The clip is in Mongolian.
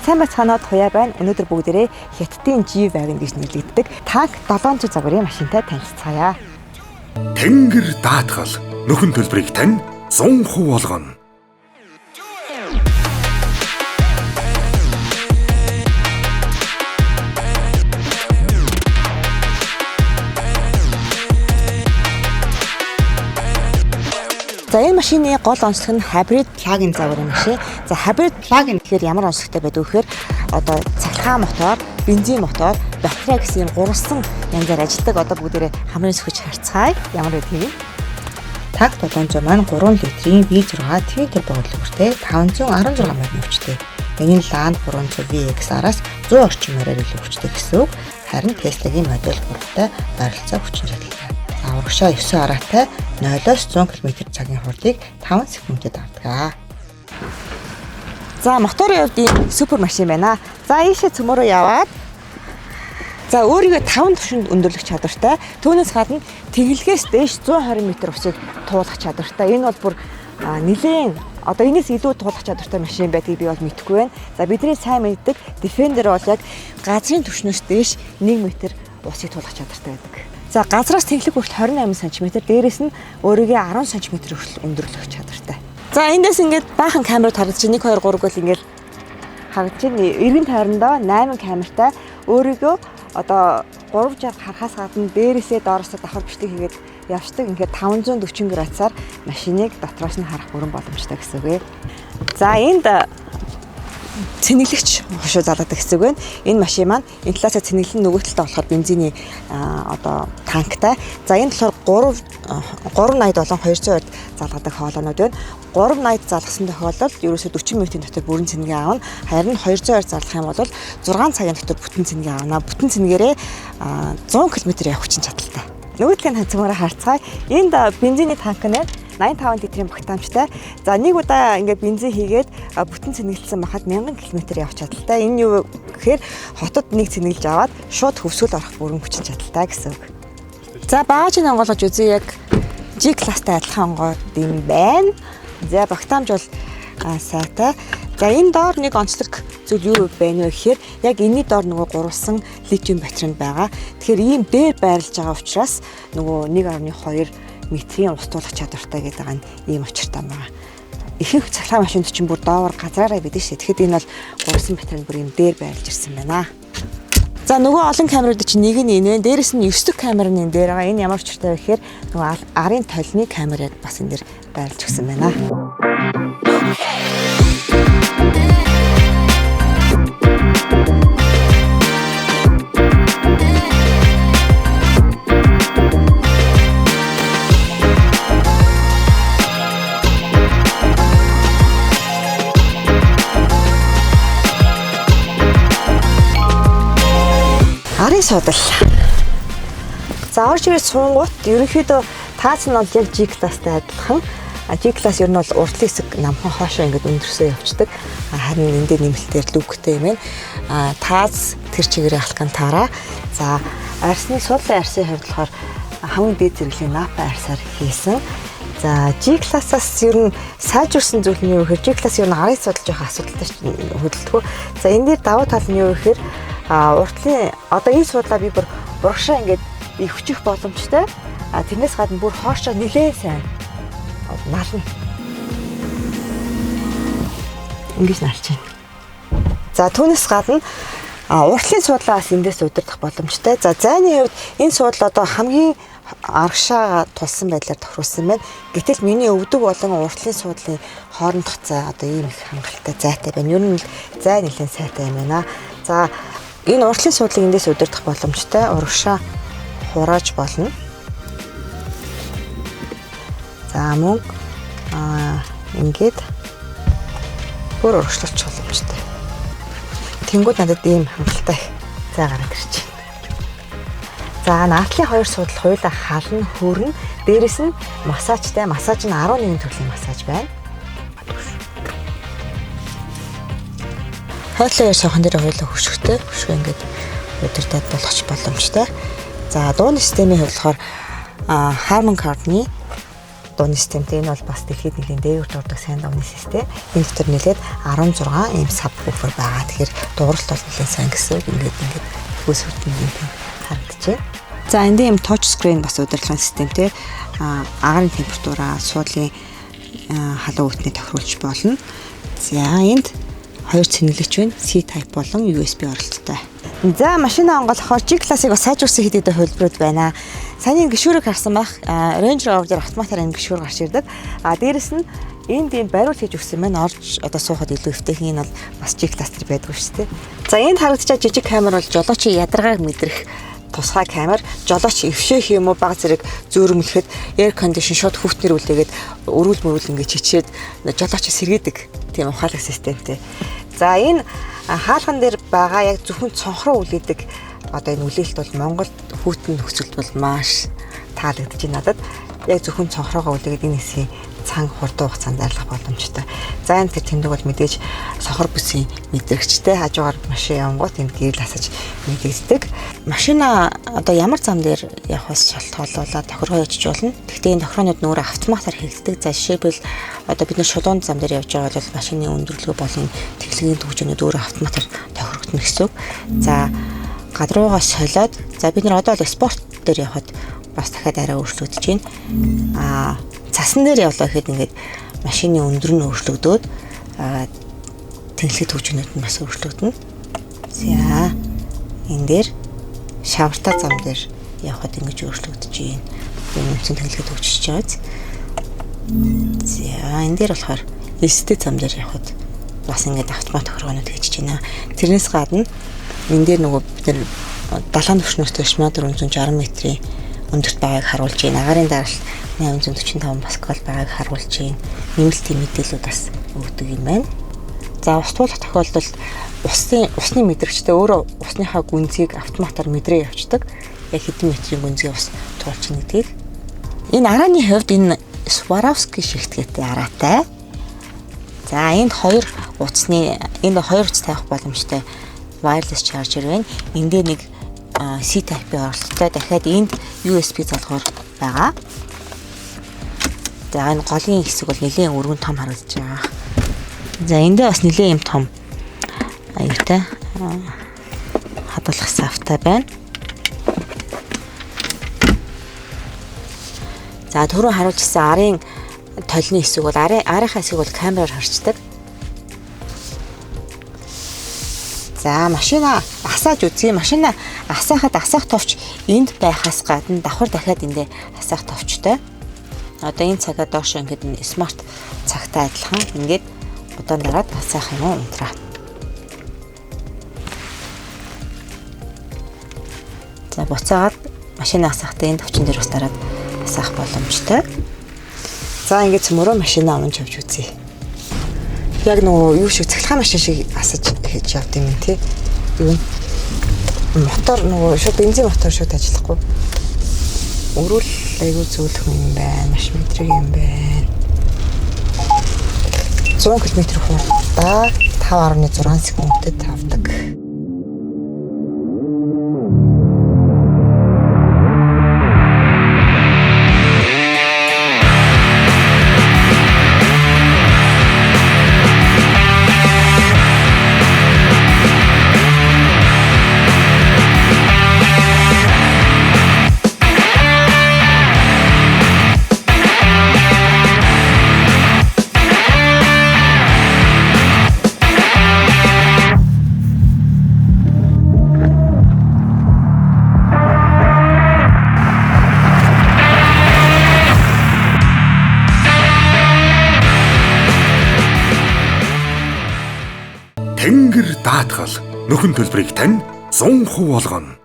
Сайн бацгаанаа туяа байна. Өнөөдөр бүгдээрээ Хятадын G-Wagon гэж нэрлэгддэг танк 700 загварын машинтай танилцгаая. Тэнгэр даатгал нөхөн төлбөрийг тань 100% олгоно. За энэ машины гол онцлог нь hybrid plug-in загварын машин. За hybrid plug-in гэхээр ямар онцлогтой байдаг вэ гэхээр одоо цахилгаан мотор, бензин мотор, батарей гэсэн гурван янзаар ажилладаг. Одоо бүгдээрээ хамрын сөхөж харцгаая. Ямар байдгийг. Таг 700 маань 3 литрийн V6 твин турбо хөдөлгөөртэй 516 морин хүчтэй. Энэ нь Land 300 VX-араас 100 орчим мориор илүү хүчтэй гэсэн үг. Харин Tesla-гийн Model 3-тай ойролцоо хүчин чадалтай. Урагшаа 9 араатай 0-100 км/цагийн хурдыг 5 секундэд авдаг. За моторын хувьд ийм супер машин байна. За ийшээ цөмөрөө яваад за өөрийгөө 5 түвшинд өндөрлөх чадвартай. Түүнээс гадна тэглэгээс дээш 120 м усыг туулах чадвартай. Энэ бол бүр нэлээд одоо энэс илүү туулах чадвартай машин байдгийг би бол мэдэхгүй байна. За бидний сайн мэддэг Defender бол яг газрын түвшнөөс дээш 1 м усыг туулах чадвартай байдаг. За газраас тэглэг хүртэл 28 см, дээрээс нь өөрийгөө 10 см хүртэл өндөрлөх чадвартай. За эндээс ингээд баахан камерууд харагдаж 1 2 3 гэл ингээд харагдаж байна. Эргэн тойрондоо 8 камертай өөрийгөө одоо 360 харахаас гадна дээрээсээ доороосоо давхар бичлэг хийгээд явждаг. Ингээд 540 градусаар машиныг дотроос нь харах бүрэн боломжтой гэсэн үг ээ. За энд цэнэглэгч хошуу залгадаг гэсэн үг байна. Энэ машин маань энэ талаасаа цэнэглэн нөгөө талдаа болохоор бензиний одоо танктай. За энэ болохоор 380 болон 200 орд залгадаг хоолойнууд байна. 380 залгасан тохиолдолд ерөөсөө 40 минутын дотор бүрэн цэнгээ аавна. Харин 200 орд залгах юм бол 6 цагийн дотор бүтэн цэнгээ аавна. Бүтэн цэнгээрээ 100 км явах хүчин чадалтай. Нөгөө талын цэнгээрээ харцгаая. Энд бензиний танк нь 85 литрийн багтаамжтай. За нэг удаа ингээд бензин хийгээд бүтэн цэнэглэлсэн бахад 1000 км явах чадaltaй. Энэ юу гэхээр хотод нэг цэнэглэж аваад шууд хөвсгөл орох бүрэн хүчин чадaltaй гэсэн үг. За багажийг онгойлгож үзье, яг G класстай адилхан онгоод юм байна. За багтаамж бол сайтай. За энэ доор нэг онцлог зүйл юу байна вэ гэхээр яг энэний доор нөгөө гурвалсан литиум батарей байгаа. Тэгэхээр ийм дээр байрлаж байгаа учраас нөгөө 1.2 метрийн ус туулах чадвартай гэдэг байгаа нь ийм учиртай байгаа. Ихэнх цахилгаан машинд чинь бүр доовор газраараа байдаг шээ. Тэгэхэд энэ бол гурвалсан батарей бүр ийм дээр байрлаж ирсэн байна. За нөгөө олон камерууд чинь нэг нь энэ, дээрэс нь 9 дэх камер нь энэ дээр байгаа. Энэ ямар учиртай вэ гэхээр нөгөө арын толны камер яг бас энэ дээр байрлаж ирсэн байна. Арын судал. За орж ирээд суунгууд ерөнхийдөө таац нь бол яг G класстай адилхан. G класс ер нь бол уртлын хэсэг намхан хоошоо ингээд өндөрсөө явцдаг. Харин энэ дээр нэмэлтээр лүктэй юм байна. Таац тэр чигээрээ алкантара. За арсны суудлын арсын хувьд болохоор хамгийн дээд зэрэглэлийн напа арсаар хийсэн. За G классаас ер нь сайжирсан зүйл нь юу гэхээр G класс ер нь арын судал жоох асуудалтай хөдөлдөг. За энэ дээр давуу тал нь юу гэхээр уртлын одоо энэ суудлаа би бүр урагшаа ингээд өвчих боломжтой. Тэрнээс гадна бүр хоошоо нилээн сайн нална. Ингэж налж байна. За түүнээс гадна уртлын суудлаас эндээс удирдах боломжтой. За зайны хувьд энэ суудлаа одоо хамгийн аргашаа тулсан байдлаар тохируулсан байна. Гэтэл миний өвдөг болон уртлын суудлын хоорондох зай одоо ийм их хангалттай зайтай байна. Ер нь зай нэлээд сайтай юм байна. За энэ уртлын суудлыг эндээс удирдах боломжтой. Урагшаа хурааж болно. За мөн ингээд бүр урагшлуулж боломжтой. Тэнгүүд надад ийм хангалттай зай гараад ирж байна. За наадлын хоёр суудал хоёулаа хална, хөрнө. Дээрэс нь массажтай. Массаж нь 11 төрлийн массаж байна. Хойлоо суухан дээр хоёулаа хөшгөтэй. Хөшгөө ингээд удирдах болгоч боломжтой. За дууны системийн хувьд болохоор Harman Kardon дууны системтэй. Энэ бол бас дэлхийд нэлийн дээгүүр дурдаг сайн дууны систем. Энэ дотор нэлээд 16 ийм сабвуфер байгаа. Тэгэхээр дууралт бол нэлээд сайн гэсэн үг. Ингээд хөөс хүртэн харагдчихэ. За энд ийм touch screen бас удирдлагын системтэй. Агаарын температураа, суудлын халуун үтний тохируулж болно. За энд 2 цэнэглэгч байна. C-type болон USB оролцоотой. За машина онгоолгохоор G-class-ыг бас сайжруулсан хэд хэдэн хувилбарууд байна. Сайн энэ гişүүрийг харсан байх. Range Rover дээр автоматар энэ гişүүр гарч ирдэг. Дээрэс нь энд ийм бариул хийж өгсөн маань орж одоо суухад илүү эвтэйхэн энэ бол бас G-class дээр байдгүй шүү дээ. За энд харагдчихаг жижиг камер бол жолоочийн ядаргааг мэдрэх тусгай камер. Жолооч эвшээх юм уу баг зэрэг зөөрмөлөхөд air condition шууд хүүтнэр үлээгээд өрүүл мөрүүл ингэж чичээд жолооч сэргээдэг тийм ухаалаг системтэй. За энэ хаалхан дээр байгаа яг зөвхөн цонхроо үлээдэг одоо энэ үлээлт бол Монголд хүүтэн нөхцөлд бол маш таалагдж байна надад. Яг зөвхөн цонхроогоо үлээгээд энэ хэсгийг цанг хурдан хугацаанд арилгах боломжтой. За энэ тэр тэмдэг бол мэдээж сохор бүсийн мэдрэгчтэй хажуугаар машин явангууд энд гэрэл асаж мэдэгддэг. Машина одоо ямар зам дээр явахаас шалтгаалуулаад тохиргоо яжиж болно. Гэхдээ энэ тохироонууд нүүрээ автоматар хэрэглэдэг. За жишээлбэл одоо бид нар шулуун зам дээр явж байгаа бол машины өндөрлөгөө болон тэглэгийн төвчнүүд өөрөө автоматар тохирогдно гэсэн үг. За гадруугаа солиод за бид нар одоо л спорт дээр явхад бас дахиад арай өөрчлөгдөж байна. Цасан дээр явлаа гэхэд ингээд машины өндөр нь өөрчлөгдөөд тэнхлэг төвчнүүд нь бас өөрчлөгдөнө. За энэ дээр шаварта зам дээр явхад ингэж өөрчлөгдөж байна. Энэ үндсэн тэнхлэг төвчж байгаа. За энэ дээр болохоор эстэй зам дээр явхад бас ингээд автомат тохиргоонууд хийж байна. Тэрнээс гадна энэ дээр нөгөө бид нар далайн түвшнөөс 1460 метрийн өндөрт байгааг харуулж байна. Агарын даралт 845 паскал байгааг харуулж байна. Нэмэлтийн мэдээлэлүүд бас өгдөг юм байна. За ус туулах тохиолдолд усны мэдрэгчтэй өөрөө усныхаа гүнзгийг автоматар мэдрээ явуулдаг. Яг хэдэн метрийн гүнзгий ус туулж нэгдэг. Энэ арааны хувьд энэ Swarovski шигтгээтэй араатай. За энд хоёр утас тавих боломжтой wireless charger байна. Энд дээр нэг C-type оролттой. Дахиад энд USB залгуур байгаа. За энэ голын хэсэг бол нэлээд өргөн том харагдаж байгаа. За эндээ бас нэлээд юм том аюутай хадгалах савтай байна. За түрүү харуулжсэн арын толны хэсэг бол арийнхаа хэсэг бол камераар харцдаг. За машина асааж үзье. Машина асаахад асаах товч энд байхаас гадна давхар дахиад эндээ асаах товчтой. Одоо энэ цагаа доош ингээд смарт цагтай адилхан ингээд удаан дараад асаах юм унтраа. За буцаагаад машина асаахтаа энэ товчон дээр бас дараад асаах боломжтой. За ингээд цөмөрөө машина авч явж үзье. Яг нөгөө юу шиг цахилгаан машин шиг асаж хийж явд юм тий. Юу мотор нөгөө шууд бензин мотор шууд ажиллахгүй. Өрөөл айгуу зөөлөх юм байна. Маш мэдрэг юм байна. 100 км хурдаа 5.6 секундэд тавдаг. Тэнгэр даатгал нөхөн төлбөрийг тань 100% олгоно.